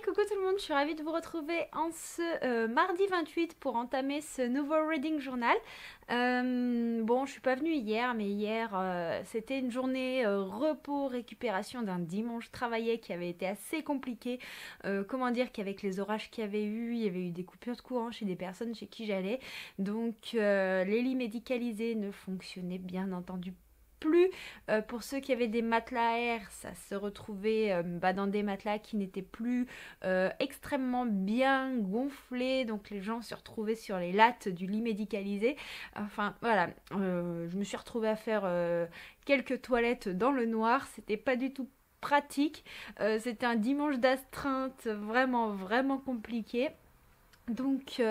coucou tout le monde, je suis ravie de vous retrouver en ce mardi 28 pour entamer ce nouveau reading journal. Bon, je suis pas venue hier, mais hier c'était une journée repos, récupération d'un dimanche travaillé qui avait été assez compliqué. Comment dire qu'avec les orages qu'il y avait eu, il y avait eu des coupures de courant chez des personnes chez qui j'allais. Donc les lits médicalisés ne fonctionnaient bien entendu plus. Pour ceux qui avaient des matelas à air, ça se retrouvait dans des matelas qui n'étaient plus extrêmement bien gonflés, donc les gens se retrouvaient sur les lattes du lit médicalisé. Enfin voilà, je me suis retrouvée à faire quelques toilettes dans le noir, c'était pas du tout pratique. C'était un dimanche d'astreinte vraiment compliqué. Donc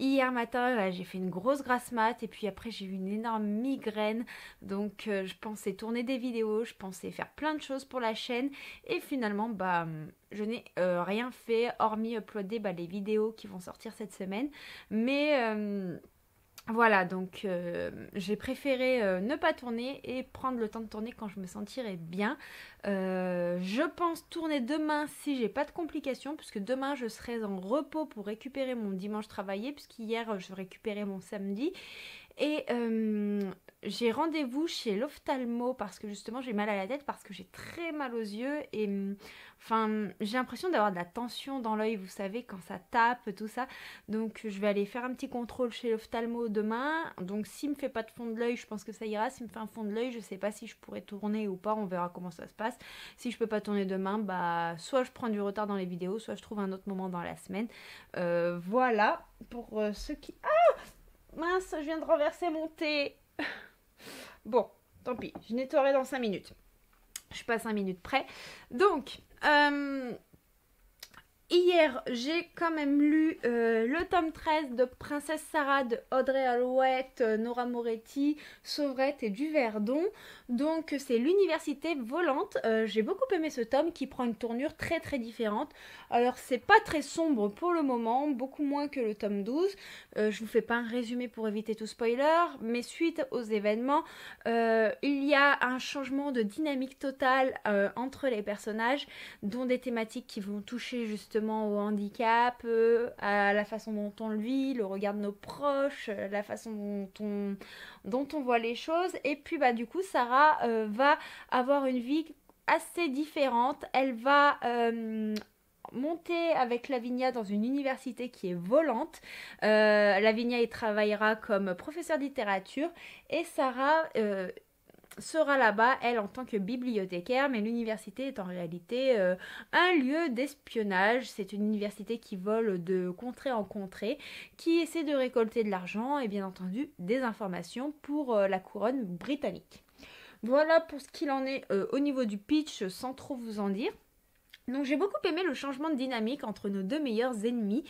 hier matin j'ai fait une grosse grasse mat et puis après j'ai eu une énorme migraine, donc je pensais tourner des vidéos, je pensais faire plein de choses pour la chaîne et finalement je n'ai rien fait hormis uploader les vidéos qui vont sortir cette semaine, mais voilà, donc j'ai préféré ne pas tourner et prendre le temps de tourner quand je me sentirai bien. Je pense tourner demain si j'ai pas de complications, puisque demain je serai en repos pour récupérer mon dimanche travaillé, puisqu'hier je récupérais mon samedi. Et j'ai rendez-vous chez l'ophtalmo parce que justement j'ai mal à la tête, parce que j'ai très mal aux yeux et j'ai l'impression d'avoir de la tension dans l'œil, vous savez, quand ça tape, tout ça. Donc je vais aller faire un petit contrôle chez l'ophtalmo demain. Donc s'il me fait pas de fond de l'œil, je pense que ça ira. S'il me fait un fond de l'œil, je sais pas si je pourrais tourner ou pas, on verra comment ça se passe. Si je peux pas tourner demain, soit je prends du retard dans les vidéos, soit je trouve un autre moment dans la semaine. Voilà, pour ceux qui... Mince, je viens de renverser mon thé. Bon, tant pis, je nettoierai dans 5 minutes. Je suis pas 5 minutes près. Donc, hier, j'ai quand même lu le tome 13 de Princesse Sarah de Audrey Alouette, Nora Moretti, Sauvrette et Duverdon. Donc c'est l'université volante. J'ai beaucoup aimé ce tome qui prend une tournure très différente. Alors c'est pas très sombre pour le moment, beaucoup moins que le tome 12. Je vous fais pas un résumé pour éviter tout spoiler, mais suite aux événements, il y a un changement de dynamique totale entre les personnages, dont des thématiques qui vont toucher justement au handicap, à la façon dont on le vit, le regard de nos proches, la façon dont on voit les choses. Et puis du coup Sarah va avoir une vie assez différente. Elle va monter avec Lavinia dans une université qui est volante. Lavinia y travaillera comme professeure de littérature et Sarah sera là-bas, elle, en tant que bibliothécaire, mais l'université est en réalité un lieu d'espionnage. C'est une université qui vole de contrée en contrée, qui essaie de récolter de l'argent et bien entendu des informations pour la couronne britannique. Voilà pour ce qu'il en est au niveau du pitch, sans trop vous en dire. Donc j'ai beaucoup aimé le changement de dynamique entre nos deux meilleurs ennemis.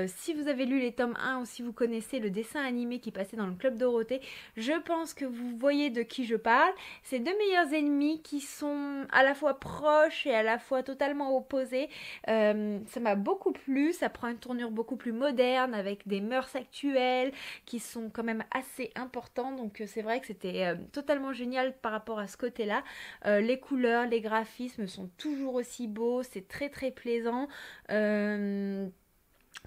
Si vous avez lu les tomes 1 ou si vous connaissez le dessin animé qui passait dans le Club Dorothée, je pense que vous voyez de qui je parle. Ces deux meilleurs ennemis qui sont à la fois proches et à la fois totalement opposés. Ça m'a beaucoup plu, ça prend une tournure beaucoup plus moderne avec des mœurs actuelles qui sont quand même assez importantes. Donc c'est vrai que c'était totalement génial par rapport à ce côté-là. Les couleurs, les graphismes sont toujours aussi beaux. C'est très plaisant.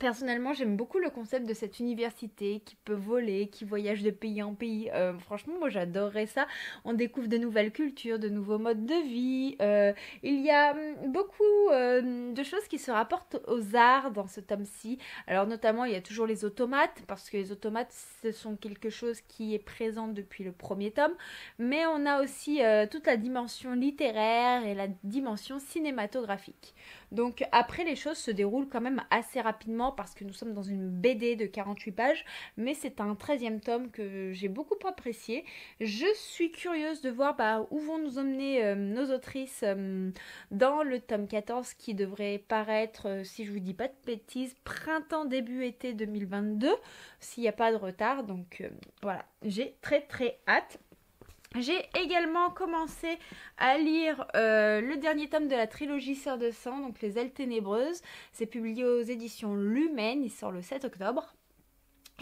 Personnellement, j'aime beaucoup le concept de cette université qui peut voler, qui voyage de pays en pays. Franchement, moi j'adorerais ça. On découvre de nouvelles cultures, de nouveaux modes de vie. Il y a beaucoup de choses qui se rapportent aux arts dans ce tome-ci. Alors notamment, il y a toujours les automates, parce que les automates, ce sont quelque chose qui est présent depuis le premier tome. Mais on a aussi toute la dimension littéraire et la dimension cinématographique. Donc après, les choses se déroulent quand même assez rapidement parce que nous sommes dans une BD de 48 pages, mais c'est un 13e tome que j'ai beaucoup apprécié. Je suis curieuse de voir où vont nous emmener nos autrices dans le tome 14 qui devrait paraître, si je vous dis pas de bêtises, printemps début été 2022, s'il n'y a pas de retard. Donc voilà, j'ai très hâte. J'ai également commencé à lire le dernier tome de la trilogie Sœurs de sang, donc Les Ailes Ténébreuses. C'est publié aux éditions Lumen, il sort le 7 octobre.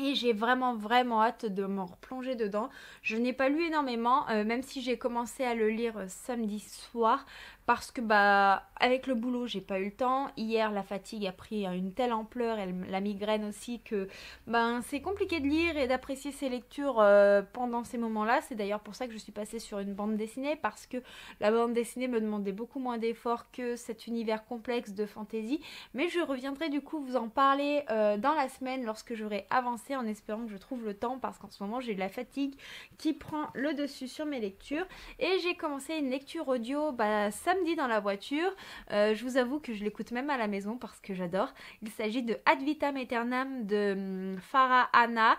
Et j'ai vraiment hâte de m'en replonger dedans. Je n'ai pas lu énormément, même si j'ai commencé à le lire samedi soir, parce que bah avec le boulot j'ai pas eu le temps. Hier la fatigue a pris une telle ampleur et la migraine aussi que ben c'est compliqué de lire et d'apprécier ces lectures pendant ces moments-là. C'est d'ailleurs pour ça que je suis passée sur une bande dessinée, parce que la bande dessinée me demandait beaucoup moins d'efforts que cet univers complexe de fantasy. Mais je reviendrai du coup vous en parler dans la semaine lorsque j'aurai avancé, en espérant que je trouve le temps, parce qu'en ce moment j'ai de la fatigue qui prend le dessus sur mes lectures. Et j'ai commencé une lecture audio samedi dans la voiture. Je vous avoue que je l'écoute même à la maison parce que j'adore. Il s'agit de Ad Vitam Aeternam de Farah Anna,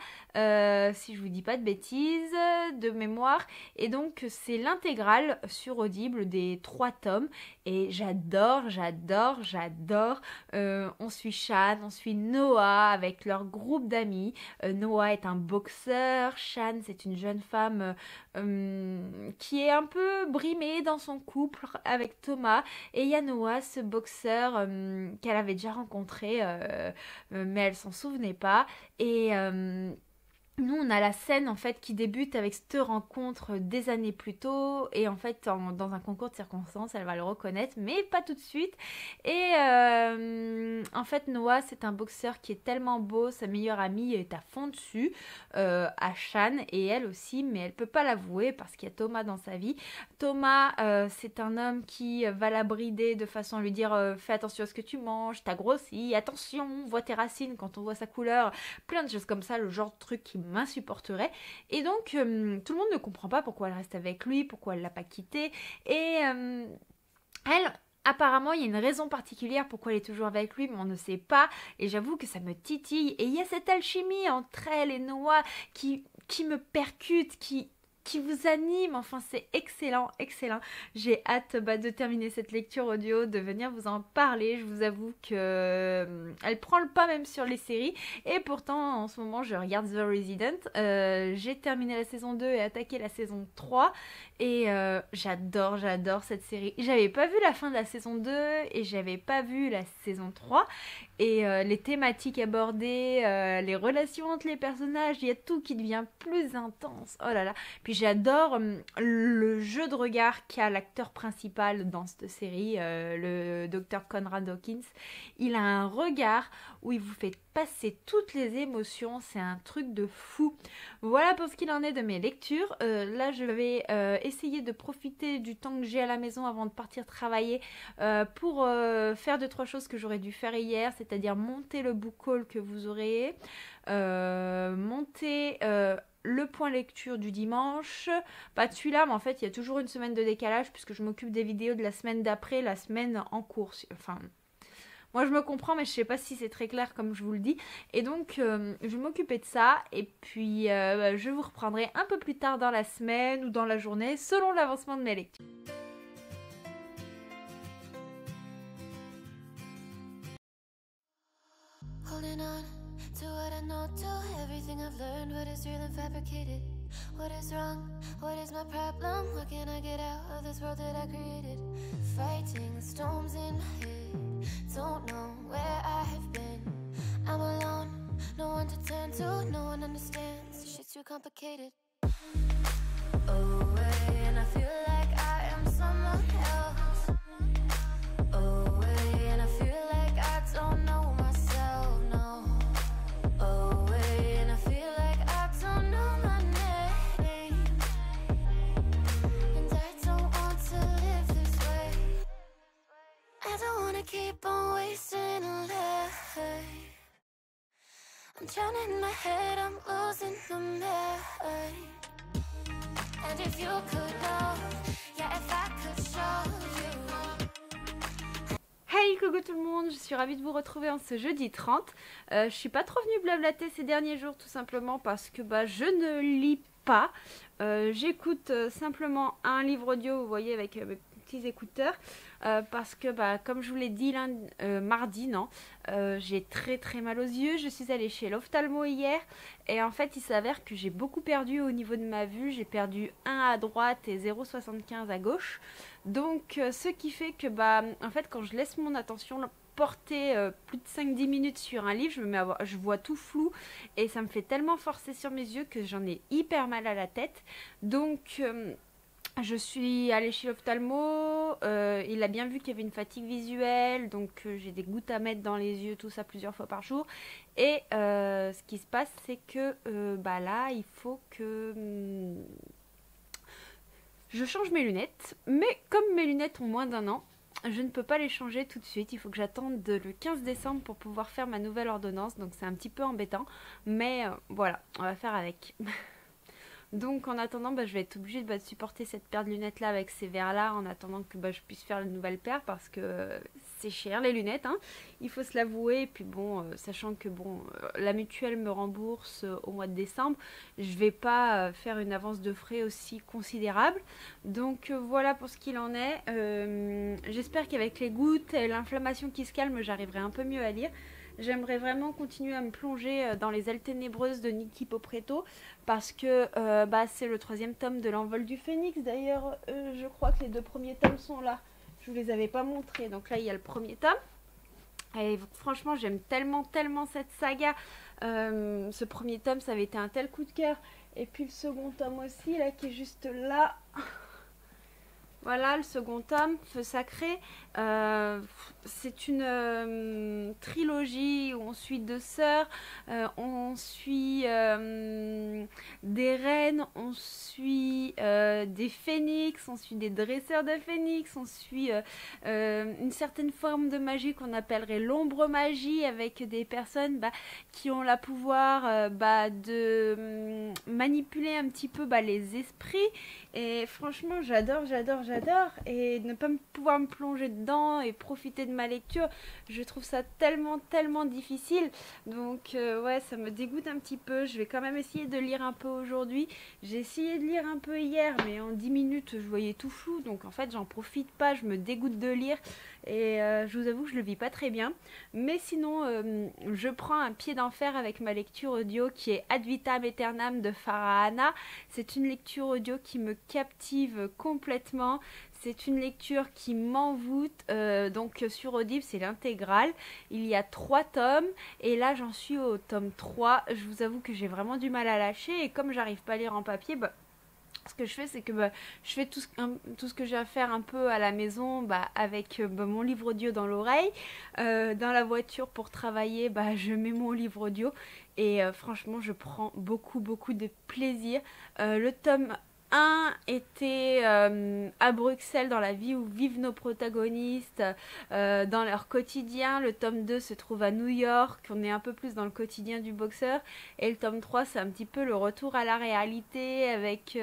si je vous dis pas de bêtises, de mémoire. Et donc c'est l'intégrale sur Audible des 3 tomes. Et j'adore, j'adore, j'adore. On suit Shan, on suit Noah avec leur groupe d'amis. Noah est un boxeur, Shan c'est une jeune femme qui est un peu brimée dans son couple avec Thomas, et il y a Noah, ce boxeur qu'elle avait déjà rencontré mais elle s'en souvenait pas. Et nous, on a la scène en fait qui débute avec cette rencontre des années plus tôt, et en fait dans un concours de circonstances elle va le reconnaître mais pas tout de suite. Et en fait Noah c'est un boxeur qui est tellement beau, sa meilleure amie est à fond dessus à Shan, et elle aussi, mais elle peut pas l'avouer parce qu'il y a Thomas dans sa vie. Thomas c'est un homme qui va la brider de façon à lui dire fais attention à ce que tu manges, t'as grossi, attention, on voit tes racines quand on voit sa couleur, plein de choses comme ça, le genre de truc qui m'insupporterait. Et donc tout le monde ne comprend pas pourquoi elle reste avec lui, pourquoi elle l'a pas quitté. Et elle, apparemment, il y a une raison particulière pourquoi elle est toujours avec lui, mais on ne sait pas. Et j'avoue que ça me titille. Et il y a cette alchimie entre elle et Noah qui me percute, qui vous anime. Enfin, c'est excellent, excellent. J'ai hâte de terminer cette lecture audio, de venir vous en parler. Je vous avoue que elle prend le pas même sur les séries. Et pourtant, en ce moment, je regarde The Resident. J'ai terminé la saison 2 et attaqué la saison 3. Et j'adore, j'adore cette série. J'avais pas vu la fin de la saison 2 et j'avais pas vu la saison 3. Et les thématiques abordées, les relations entre les personnages, il y a tout qui devient plus intense. Oh là là. Puis j'adore le jeu de regard qu'a l'acteur principal dans cette série, le docteur Conrad Hawkins. Il a un regard où il vous fait passer toutes les émotions, c'est un truc de fou. Voilà pour ce qu'il en est de mes lectures. Là je vais essayer de profiter du temps que j'ai à la maison avant de partir travailler pour faire 2-3 choses que j'aurais dû faire hier, c'est-à-dire monter le book haul que vous aurez, monter le point lecture du dimanche, pas de celui-là, mais en fait il y a toujours une semaine de décalage puisque je m'occupe des vidéos de la semaine d'après, la semaine en cours. Enfin, moi je me comprends, mais je sais pas si c'est très clair comme je vous le dis. Et donc je vais m'occuper de ça, et puis je vous reprendrai un peu plus tard dans la semaine ou dans la journée selon l'avancement de mes lectures. Holding on to what I know, to everything I've learned, what is real and fabricated. What is wrong? What is my problem? What can I get out of this world that I created? Fighting the storms in my head, don't know where I have been. I'm alone, no one to turn to, no one understands. This shit's too complicated. Away, and I feel like I am someone else. Away, and I feel like I don't know myself, no. Away, and I feel like I don't know my name. And I don't want to live this way. I don't wanna keep on wasting a life. I'm drowning in my head, I'm losing the mind. And if you could know, yeah, if I could show you. Hey, coucou tout le monde, je suis ravie de vous retrouver en ce jeudi 30. Je suis pas trop venue blablater ces derniers jours, tout simplement parce que je ne lis pas. J'écoute simplement un livre audio, vous voyez, avec mes petits écouteurs. Parce que comme je vous l'ai dit mardi, j'ai très très mal aux yeux. Je suis allée chez l'ophtalmo hier et en fait il s'avère que j'ai beaucoup perdu au niveau de ma vue. J'ai perdu 1 à droite et 0,75 à gauche. Donc ce qui fait que en fait quand je laisse mon attention porter plus de 5-10 minutes sur un livre, je vois tout flou et ça me fait tellement forcer sur mes yeux que j'en ai hyper mal à la tête. Donc Je suis allée chez l'ophtalmo, il a bien vu qu'il y avait une fatigue visuelle, donc j'ai des gouttes à mettre dans les yeux, tout ça plusieurs fois par jour. Et ce qui se passe, c'est que bah là, il faut que je change mes lunettes. Mais comme mes lunettes ont moins d'1 an, je ne peux pas les changer tout de suite. Il faut que j'attende le 15 décembre pour pouvoir faire ma nouvelle ordonnance, donc c'est un petit peu embêtant. Mais voilà, on va faire avec. Donc en attendant, bah, je vais être obligée de supporter cette paire de lunettes là avec ces verres là en attendant que je puisse faire une nouvelle paire parce que c'est cher les lunettes, hein, il faut se l'avouer. Et puis bon, sachant que bon, la mutuelle me rembourse au mois de décembre, je vais pas faire une avance de frais aussi considérable. Donc voilà pour ce qu'il en est. J'espère qu'avec les gouttes et l'inflammation qui se calme, j'arriverai un peu mieux à lire. J'aimerais vraiment continuer à me plonger dans les ailes ténébreuses de Niki Popretto parce que c'est le 3e tome de l'Envol du Phénix. D'ailleurs, je crois que les 2 premiers tomes sont là. Je vous les avais pas montrés. Donc là, il y a le premier tome. Et franchement, j'aime tellement cette saga. Ce premier tome, ça avait été un tel coup de cœur. Et puis le second tome aussi, là, qui est juste là. Voilà, le second tome, Feu Sacré. C'est une trilogie où on suit 2 sœurs, on suit des reines, on suit des phénix, on suit des dresseurs de phénix, on suit une certaine forme de magie qu'on appellerait l'ombre magie avec des personnes qui ont le pouvoir de manipuler un petit peu les esprits. Et franchement, j'adore. Et ne pas pouvoir me plonger dedans et profiter de ma lecture, je trouve ça tellement difficile. Donc ouais, ça me dégoûte un petit peu. Je vais quand même essayer de lire un peu aujourd'hui. J'ai essayé de lire un peu hier, mais en 10 minutes, je voyais tout flou. Donc en fait, j'en profite pas, je me dégoûte de lire. Et je vous avoue que je le vis pas très bien. Mais sinon, je prends un pied d'enfer avec ma lecture audio qui est Ad vitam aeternam de Farah Anna. C'est une lecture audio qui me captive complètement. C'est une lecture qui m'envoûte. Donc sur Audible, c'est l'intégrale. Il y a 3 tomes. Et là, j'en suis au tome 3. Je vous avoue que j'ai vraiment du mal à lâcher. Et comme j'arrive pas à lire en papier, ce que je fais, c'est que je fais tout ce que j'ai à faire un peu à la maison avec mon livre audio dans l'oreille. Dans la voiture pour travailler, je mets mon livre audio. Et franchement, je prends beaucoup de plaisir. Le tome 1 était à Bruxelles, dans la vie où vivent nos protagonistes, dans leur quotidien. Le tome 2 se trouve à New York, on est un peu plus dans le quotidien du boxeur. Et le tome 3, c'est un petit peu le retour à la réalité avec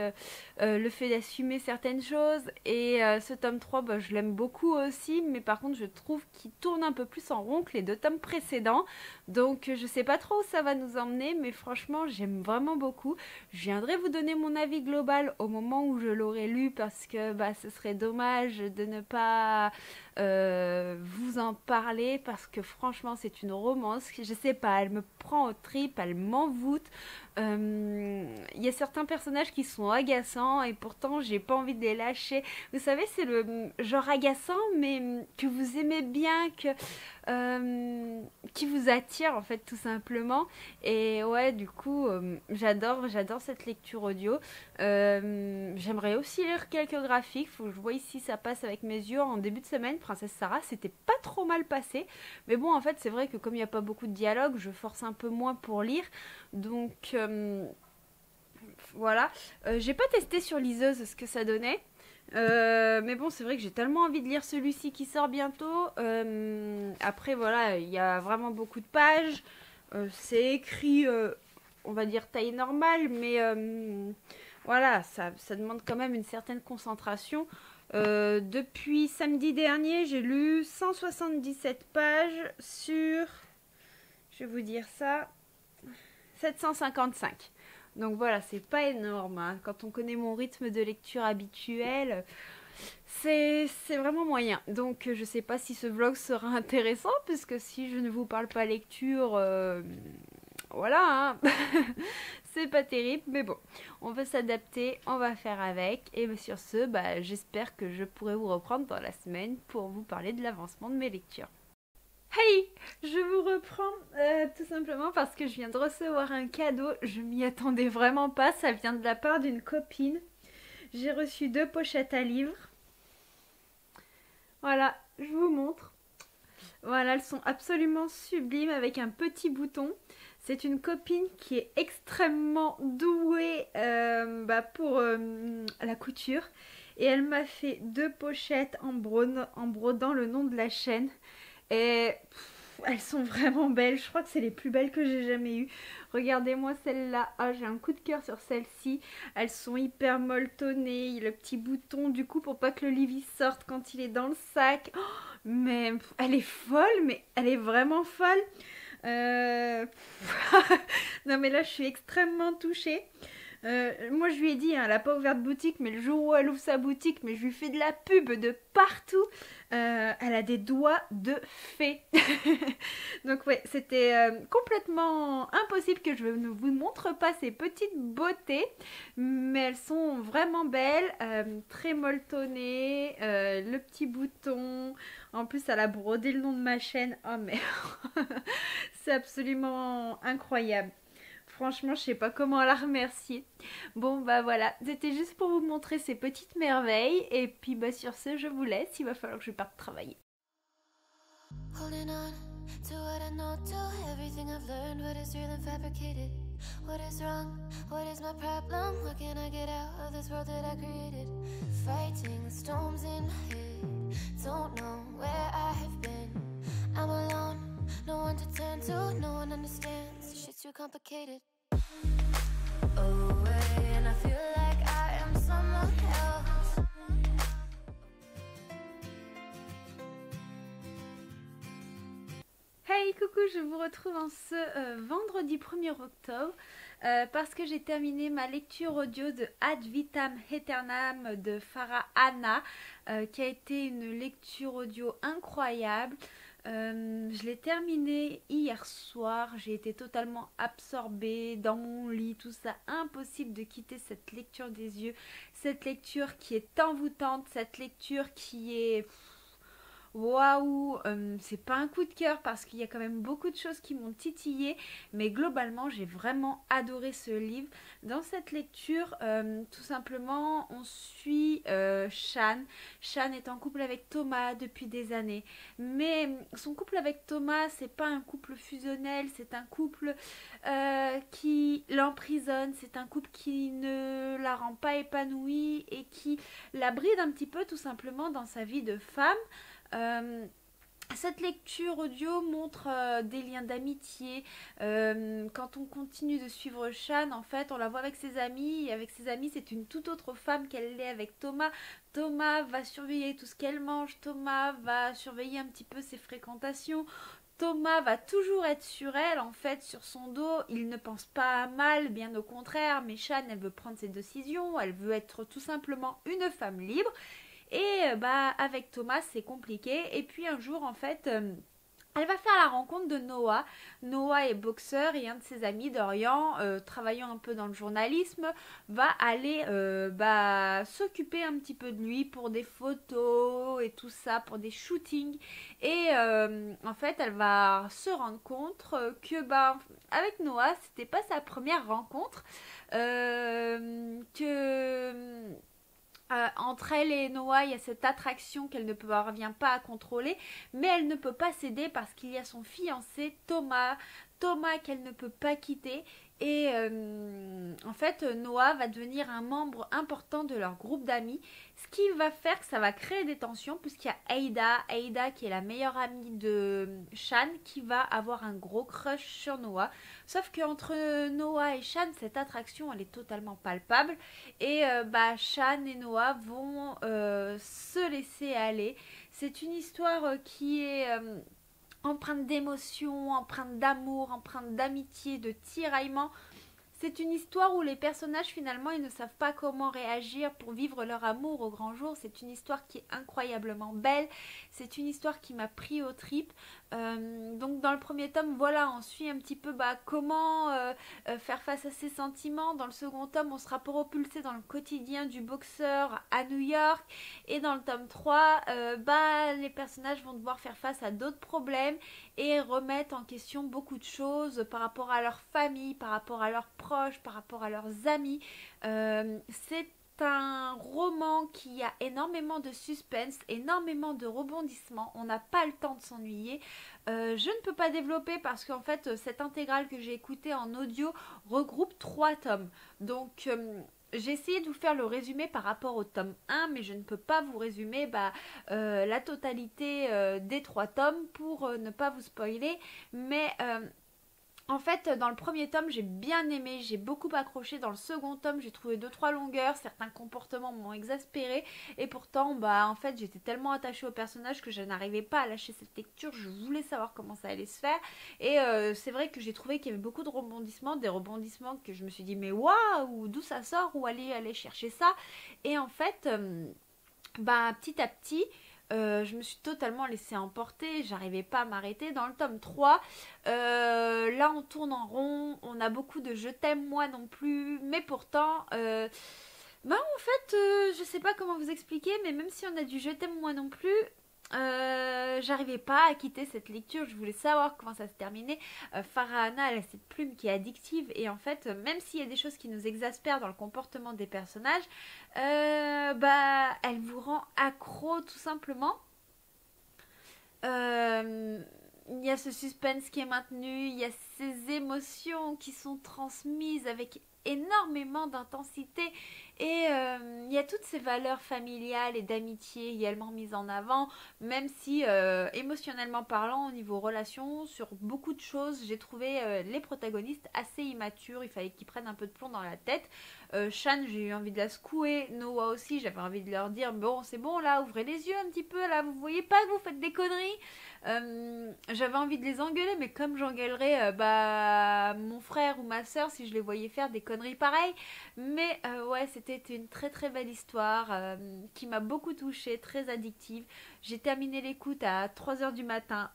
le fait d'assumer certaines choses. Et ce tome 3, je l'aime beaucoup aussi, mais par contre, je trouve qu'il tourne un peu plus en rond que les 2 tomes précédents. Donc, je sais pas trop où ça va nous emmener, mais franchement, j'aime vraiment beaucoup. Je viendrai vous donner mon avis global au moment où je l'aurai lu parce que ce serait dommage de ne pas vous en parler parce que franchement c'est une romance, je sais pas, elle me prend aux tripes, elle m'envoûte. Y a certains personnages qui sont agaçants et pourtant j'ai pas envie de les lâcher. Vous savez, c'est le genre agaçant mais que vous aimez bien, qui vous attire en fait tout simplement. Et ouais, du coup j'adore cette lecture audio. J'aimerais aussi lire quelques graphiques. Faut que je vois ici ça passe avec mes yeux. En début de semaine, Princesse Sarah, c'était pas trop mal passé, mais bon, en fait c'est vrai que comme il n'y a pas beaucoup de dialogue, je force un peu moins pour lire. Donc voilà, j'ai pas testé sur liseuse ce que ça donnait. Mais bon, c'est vrai que j'ai tellement envie de lire celui-ci qui sort bientôt. Après voilà, il y a vraiment beaucoup de pages. C'est écrit on va dire taille normale, mais voilà, ça demande quand même une certaine concentration. Depuis samedi dernier, j'ai lu 177 pages sur, je vais vous dire ça, 755. Donc voilà, c'est pas énorme, hein. Quand on connaît mon rythme de lecture habituel, c'est vraiment moyen. Donc je sais pas si ce vlog sera intéressant, puisque si je ne vous parle pas lecture, voilà, hein. C'est pas terrible, mais bon, on va s'adapter, on va faire avec. Et sur ce, j'espère que je pourrai vous reprendre dans la semaine pour vous parler de l'avancement de mes lectures. Hey, je vous reprends tout simplement parce que je viens de recevoir un cadeau. Je m'y attendais vraiment pas, ça vient de la part d'une copine. J'ai reçu 2 pochettes à livres. Voilà, je vous montre. Voilà, elles sont absolument sublimes avec un petit bouton. C'est une copine qui est extrêmement douée pour la couture. Et elle m'a fait 2 pochettes en brodant le nom de la chaîne. Et elles sont vraiment belles. Je crois que c'est les plus belles que j'ai jamais eues. Regardez-moi celle-là. Ah, j'ai un coup de cœur sur celle-ci. Elles sont hyper molletonnées. Le petit bouton du coup pour pas que le livre sorte quand il est dans le sac. Oh, mais elle est folle, mais elle est vraiment folle. Non mais là je suis extrêmement touchée. Moi je lui ai dit, hein, elle n'a pas ouvert de boutique, mais le jour où elle ouvre sa boutique, mais je lui fais de la pub de partout. Elle a des doigts de fée. Donc ouais, c'était complètement impossible que je ne vous montre pas ces petites beautés, mais elles sont vraiment belles, très molletonnées, le petit bouton. En plus, elle a brodé le nom de ma chaîne. Oh mais c'est absolument incroyable. Franchement, je sais pas comment la remercier. Bon, bah voilà, c'était juste pour vous montrer ces petites merveilles. Et puis, bah sur ce, je vous laisse. Il va falloir que je parte travailler. Holding on to what I know, to everything I've learned, what is real and fabricated. What is wrong? What is my problem? How can I get out of this world that I created? Fighting storms in my head, don't know where I have been. I'm alone, no one to turn to, no one understands. Shit's too complicated. Away, and I feel like I am someone else. Hey, coucou, je vous retrouve en ce vendredi 1er octobre parce que j'ai terminé ma lecture audio de Ad Vitam Aeternam de Farah Anna qui a été une lecture audio incroyable. Je l'ai terminée hier soir, j'ai été totalement absorbée dans mon lit, tout ça, impossible de quitter cette lecture des yeux, cette lecture qui est envoûtante, cette lecture qui est... Waouh, c'est pas un coup de cœur parce qu'il y a quand même beaucoup de choses qui m'ont titillé, mais globalement j'ai vraiment adoré ce livre. Dans cette lecture, tout simplement, on suit Shan. Shan est en couple avec Thomas depuis des années, mais son couple avec Thomas, c'est pas un couple fusionnel, c'est un couple qui l'emprisonne, c'est un couple qui ne la rend pas épanouie et qui la bride un petit peu tout simplement dans sa vie de femme. Cette lecture audio montre des liens d'amitié. Quand on continue de suivre Shan, en fait, on la voit avec ses amis. Et avec ses amis, c'est une toute autre femme qu'elle l'est avec Thomas. Thomas va surveiller tout ce qu'elle mange. Thomas va surveiller un petit peu ses fréquentations. Thomas va toujours être sur elle, en fait, sur son dos. Il ne pense pas à mal, bien au contraire. Mais Shan, elle veut prendre ses décisions. Elle veut être tout simplement une femme libre. Et bah avec Thomas c'est compliqué. Et puis un jour en fait elle va faire la rencontre de Noah. Noah est boxeur et un de ses amis Dorian, travaillant un peu dans le journalisme, va aller s'occuper un petit peu de lui pour des photos et tout ça, pour des shootings. Et en fait elle va se rendre compte que avec Noah c'était pas sa première rencontre, que entre elle et Noah, il y a cette attraction qu'elle ne parvient pas à contrôler, mais elle ne peut pas céder parce qu'il y a son fiancé Thomas qu'elle ne peut pas quitter. Et en fait, Noah va devenir un membre important de leur groupe d'amis, ce qui va faire que ça va créer des tensions, puisqu'il y a Aida qui est la meilleure amie de Shan, qui va avoir un gros crush sur Noah. Sauf qu'entre Noah et Shan, cette attraction, elle est totalement palpable. Et Shan et Noah vont se laisser aller. C'est une histoire qui est... empreinte d'émotion, empreinte d'amour, empreinte d'amitié, de tiraillement. C'est une histoire où les personnages finalement ils ne savent pas comment réagir pour vivre leur amour au grand jour. C'est une histoire qui est incroyablement belle. C'est une histoire qui m'a pris aux tripes. Donc dans le premier tome, voilà, on suit un petit peu comment faire face à ses sentiments. Dans le second tome, on sera propulsé dans le quotidien du boxeur à New York. Et dans le tome 3, les personnages vont devoir faire face à d'autres problèmes et remettre en question beaucoup de choses par rapport à leur famille, par rapport à leurs proches, par rapport à leurs amis. C'est un roman qui a énormément de suspense, énormément de rebondissements. On n'a pas le temps de s'ennuyer. Je ne peux pas développer parce qu'en fait, cette intégrale que j'ai écoutée en audio regroupe 3 tomes. Donc, j'ai essayé de vous faire le résumé par rapport au tome 1, mais je ne peux pas vous résumer la totalité des 3 tomes pour ne pas vous spoiler. Mais en fait, dans le premier tome, j'ai bien aimé, j'ai beaucoup accroché. Dans le second tome, j'ai trouvé 2-3 longueurs, certains comportements m'ont exaspéré. Et pourtant, en fait, j'étais tellement attachée au personnage que je n'arrivais pas à lâcher cette lecture. Je voulais savoir comment ça allait se faire. Et c'est vrai que j'ai trouvé qu'il y avait beaucoup de rebondissements, des rebondissements que je me suis dit, mais waouh, d'où ça sort, où aller chercher ça. Et en fait, petit à petit, je me suis totalement laissée emporter, j'arrivais pas à m'arrêter. Dans le tome 3, là on tourne en rond, on a beaucoup de je t'aime moi non plus, mais pourtant, en fait, je sais pas comment vous expliquer, mais même si on a du je t'aime moi non plus, j'arrivais pas à quitter cette lecture, je voulais savoir comment ça se terminait. Farahana, elle a cette plume qui est addictive et en fait, même s'il y a des choses qui nous exaspèrent dans le comportement des personnages, elle vous rend accro tout simplement. Il y a ce suspense qui est maintenu, il y a ces émotions qui sont transmises avec énormément d'intensité et il y a toutes ces valeurs familiales et d'amitié également mises en avant, même si émotionnellement parlant au niveau relations, sur beaucoup de choses j'ai trouvé les protagonistes assez immatures, il fallait qu'ils prennent un peu de plomb dans la tête. Shan, j'ai eu envie de la secouer, Noah aussi, j'avais envie de leur dire bon c'est bon là, ouvrez les yeux un petit peu là, vous voyez pas que vous faites des conneries. J'avais envie de les engueuler, mais comme j'engueulerais mon frère ou ma soeur si je les voyais faire des conneries pareilles. Mais ouais, c'était une très très belle histoire qui m'a beaucoup touchée, très addictive. J'ai terminé l'écoute à 3h du matin.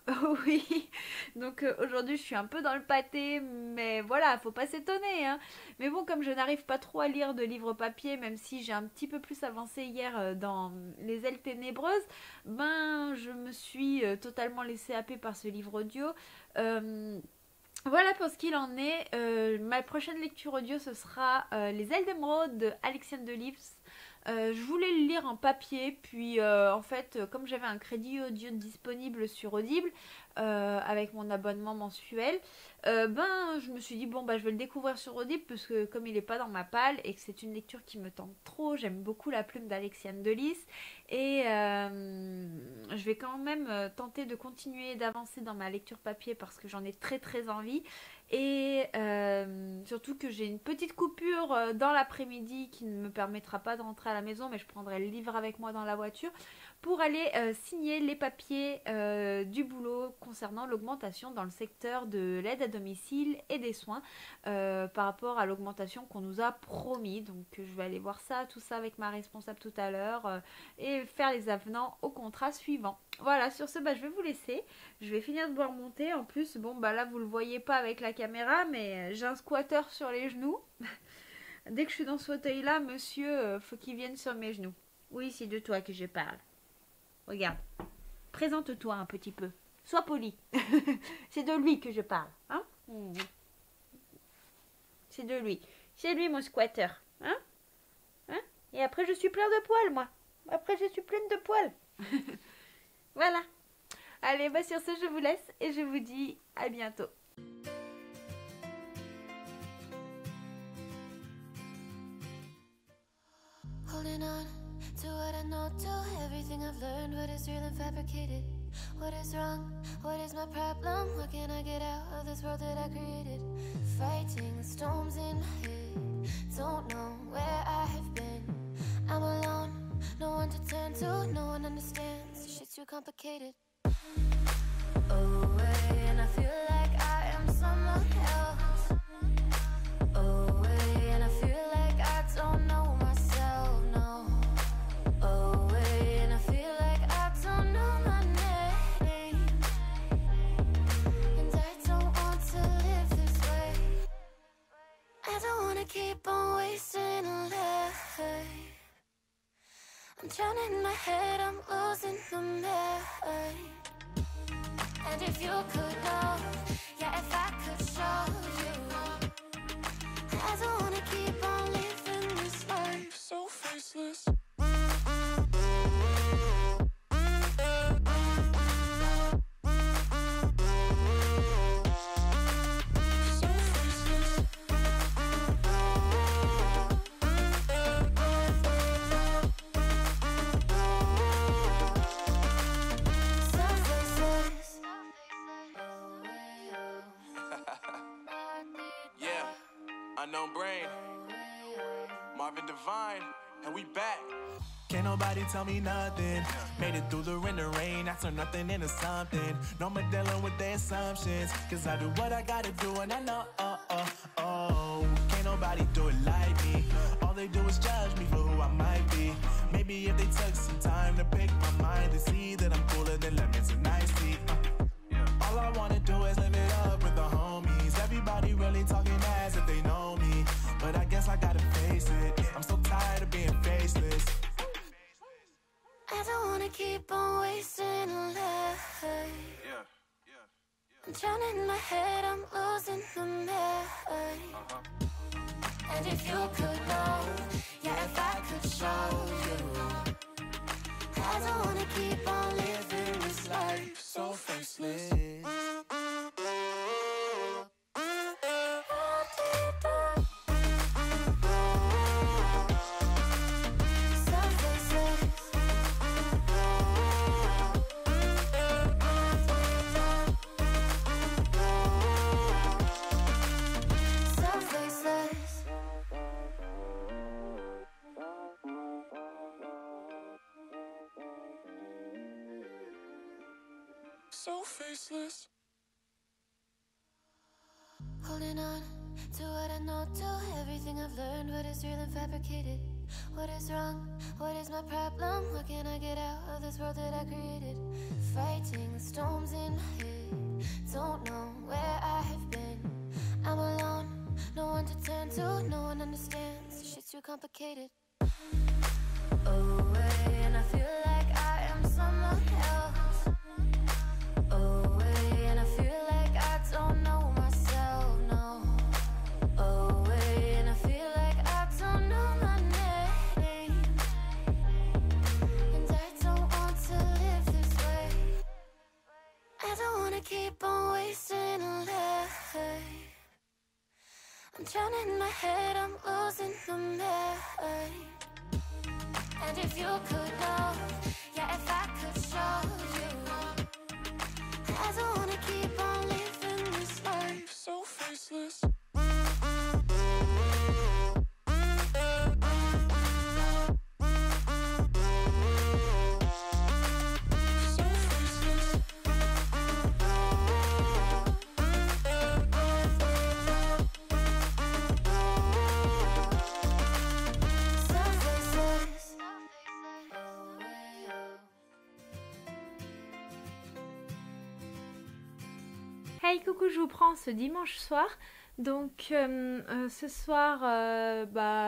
Oui, donc aujourd'hui je suis un peu dans le pâté, mais voilà, faut pas s'étonner, hein. Mais bon, comme je n'arrive pas trop à lire de livres papier, même si j'ai un petit peu plus avancé hier dans Les Ailes Ténébreuses, je me suis totalement laissée happer par ce livre audio. Voilà pour ce qu'il en est. Ma prochaine lecture audio, ce sera Les Ailes d'Émeraude de Alexiane Delibes. Je voulais le lire en papier, puis en fait, comme j'avais un crédit audio disponible sur Audible, avec mon abonnement mensuel, je me suis dit, je vais le découvrir sur Audible, parce que comme il n'est pas dans ma palle, et que c'est une lecture qui me tente trop, j'aime beaucoup la plume d'Alexiane Delibes, et je vais quand même tenter de continuer d'avancer dans ma lecture papier, parce que j'en ai très très envie. Et surtout que j'ai une petite coupure dans l'après-midi qui ne me permettra pas de rentrer à la maison, mais je prendrai le livre avec moi dans la voiture pour aller signer les papiers du boulot concernant l'augmentation dans le secteur de l'aide à domicile et des soins par rapport à l'augmentation qu'on nous a promis. Donc je vais aller voir tout ça avec ma responsable tout à l'heure et faire les avenants au contrat suivant. Voilà, sur ce, je vais vous laisser. Je vais finir de boire mon thé. En plus, là, vous le voyez pas avec la caméra, mais j'ai un squatter sur les genoux. Dès que je suis dans ce fauteuil-là, monsieur, faut qu'il vienne sur mes genoux. Oui, c'est de toi que je parle. Regarde. Présente-toi un petit peu. Sois poli. C'est de lui que je parle. Hein? C'est de lui. C'est lui, mon squatter. Hein? Et après, je suis plein de poils, moi. Après, je suis pleine de poils. Voilà. Allez, sur ce, je vous laisse et je vous dis à bientôt. Holding on to what I know, to everything I've learned, what is real and fabricated. What is wrong? What is my problem? What can I get out of this world that I created? Fighting storms in my head, don't know where I have been. I'm alone, no one to turn to, no one understands. Shit's too complicated. Away, and I feel like I am someone else. Away, and I feel like I don't know myself, no. Away, and I feel like I don't know my name. And I don't want to live this way. I don't wanna keep on wasting a life. I'm drowning in my head, I'm losing the mind. And if you could know, yeah, if I could show you, I don't wanna keep on living this life so fast. Unknown Brain, Marvin Devine, and we back. Can't nobody tell me nothing. Made it through the wind and rain. I turn nothing into something. No more dealing with their assumptions. Cause I do what I gotta do and I know, can't nobody do it like me. All they do is judge me for who I might be. Maybe if they took some time to pick my mind, they see that I'm cooler than lemons and iced tea. All I wanna do is live it up with the homies. Everybody really talking as if they know me. But I guess I gotta face it. I'm so tired of being faceless. I don't wanna keep on wasting life. I'm drowning in my head, I'm losing my mind. And if you could know, yeah, if I could show you, I don't wanna keep on living this life so faceless. So faceless. Holding on to what I know, to everything I've learned, what is real and fabricated. What is wrong? What is my problem? What can I get out of this world that I created? Fighting the storms in my head. Don't know where I have been. I'm alone, no one to turn to, no one understands. Shit's too complicated. Away, and I feel like I am someone else. Away, and I feel like I don't know myself, no. Away, and I feel like I don't know my name. And I don't want to live this way. I don't wanna keep on wasting life. I'm drowning in my head, I'm losing my mind. And if you could know, yeah, if I could show you, I don't wanna keep on living this life so faceless. Hey coucou, je vous prends ce dimanche soir. Donc ce soir,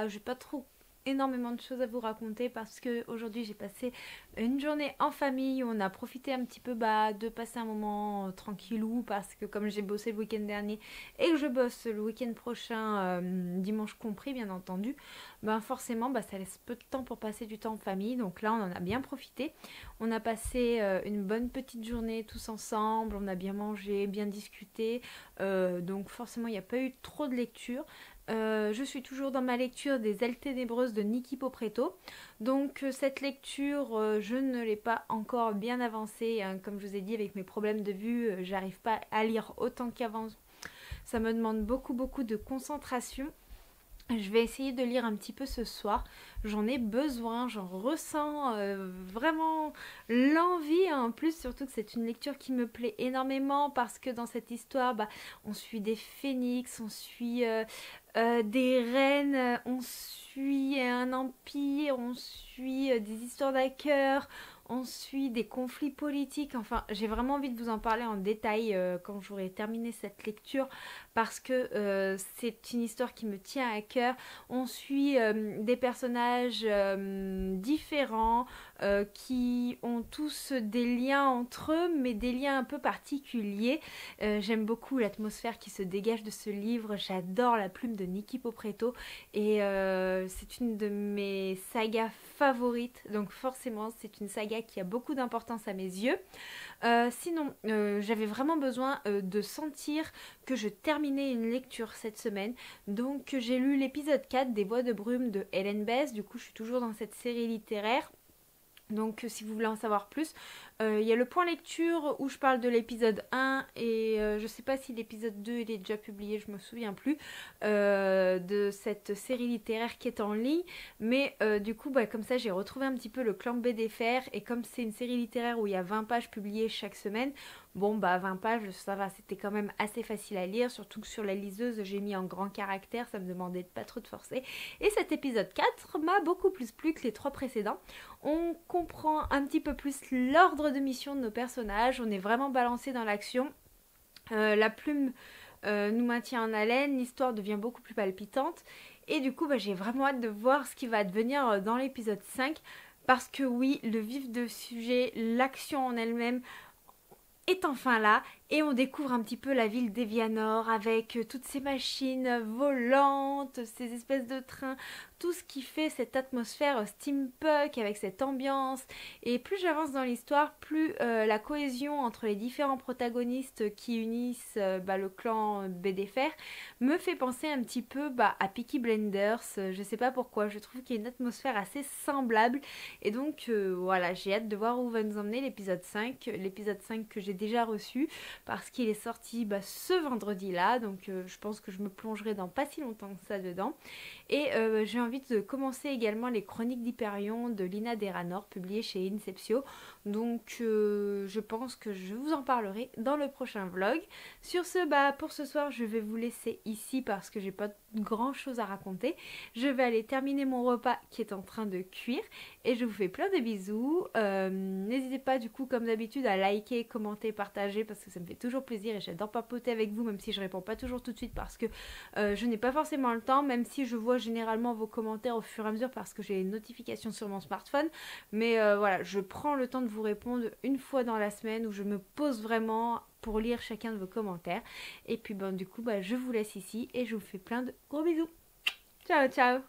j'ai pas trop énormément de choses à vous raconter parce que aujourd'hui j'ai passé une journée en famille où on a profité un petit peu de passer un moment tranquillou parce que comme j'ai bossé le week-end dernier et que je bosse le week-end prochain, dimanche compris bien entendu, forcément ça laisse peu de temps pour passer du temps en famille. Donc là on en a bien profité, on a passé une bonne petite journée tous ensemble, on a bien mangé, bien discuté, donc forcément il n'y a pas eu trop de lecture. Je suis toujours dans ma lecture des Ailes ténébreuses de Niki Popretto. Donc cette lecture, je ne l'ai pas encore bien avancée. Hein. Comme je vous ai dit, avec mes problèmes de vue, j'arrive pas à lire autant qu'avant. Ça me demande beaucoup de concentration. Je vais essayer de lire un petit peu ce soir. J'en ai besoin, j'en ressens vraiment l'envie. En plus, surtout que c'est une lecture qui me plaît énormément parce que dans cette histoire, on suit des phénix, on suit des reines, on suit un empire, on suit des histoires d'hackers, on suit des conflits politiques. Enfin, j'ai vraiment envie de vous en parler en détail quand j'aurai terminé cette lecture parce que c'est une histoire qui me tient à cœur. On suit des personnages différents qui ont tous des liens entre eux, mais des liens un peu particuliers. J'aime beaucoup l'atmosphère qui se dégage de ce livre. J'adore la plume de Niki Popretto et c'est une de mes sagas favorites. Donc forcément, c'est une saga qui a beaucoup d'importance à mes yeux. Sinon, j'avais vraiment besoin de sentir que je terminais une lecture cette semaine. Donc j'ai lu l'épisode 4 des Voix de brume de Hélène Besse. Du coup, je suis toujours dans cette série littéraire. Donc si vous voulez en savoir plus, il y a le point lecture où je parle de l'épisode 1 et je sais pas si l'épisode 2 il est déjà publié, je me souviens plus, de cette série littéraire qui est en ligne. Mais du coup, comme ça j'ai retrouvé un petit peu le clan BDFR et comme c'est une série littéraire où il y a 20 pages publiées chaque semaine, 20 pages ça va, c'était quand même assez facile à lire, surtout que sur la liseuse j'ai mis en grand caractère, ça me demandait de pas trop de forcer. Et cet épisode 4 m'a beaucoup plus plu que les 3 précédents. On comprend un petit peu plus l'ordre de mission de nos personnages, on est vraiment balancé dans l'action. La plume nous maintient en haleine, l'histoire devient beaucoup plus palpitante. Et du coup, j'ai vraiment hâte de voir ce qui va advenir dans l'épisode 5. Parce que oui, le vif de sujet, l'action en elle-même est enfin là et on découvre un petit peu la ville d'Evianor avec toutes ces machines volantes, ces espèces de trains, tout ce qui fait cette atmosphère steampunk avec cette ambiance. Et plus j'avance dans l'histoire, plus la cohésion entre les différents protagonistes qui unissent le clan BDFR me fait penser un petit peu à Peaky Blinders. Je sais pas pourquoi, je trouve qu'il y a une atmosphère assez semblable et donc voilà, j'ai hâte de voir où va nous emmener l'épisode 5 que j'ai déjà reçu parce qu'il est sorti ce vendredi là, donc je pense que je me plongerai dans pas si longtemps que ça dedans. Et j'ai envie de commencer également les Chroniques d'Hyperion de Lina Deranor publiées chez Inceptio, donc je pense que je vous en parlerai dans le prochain vlog. Sur ce, pour ce soir je vais vous laisser ici parce que j'ai pas grand chose à raconter. Je vais aller terminer mon repas qui est en train de cuire et je vous fais plein de bisous. N'hésitez pas du coup comme d'habitude à liker, commenter, partager parce que ça me fait toujours plaisir et j'adore papoter avec vous même si je réponds pas toujours tout de suite parce que je n'ai pas forcément le temps, même si je vois généralement vos commentaires au fur et à mesure parce que j'ai une notification sur mon smartphone. Mais voilà, je prends le temps de vous répondre une fois dans la semaine où je me pose vraiment pour lire chacun de vos commentaires. Et puis du coup je vous laisse ici et je vous fais plein de gros bisous. Ciao ciao.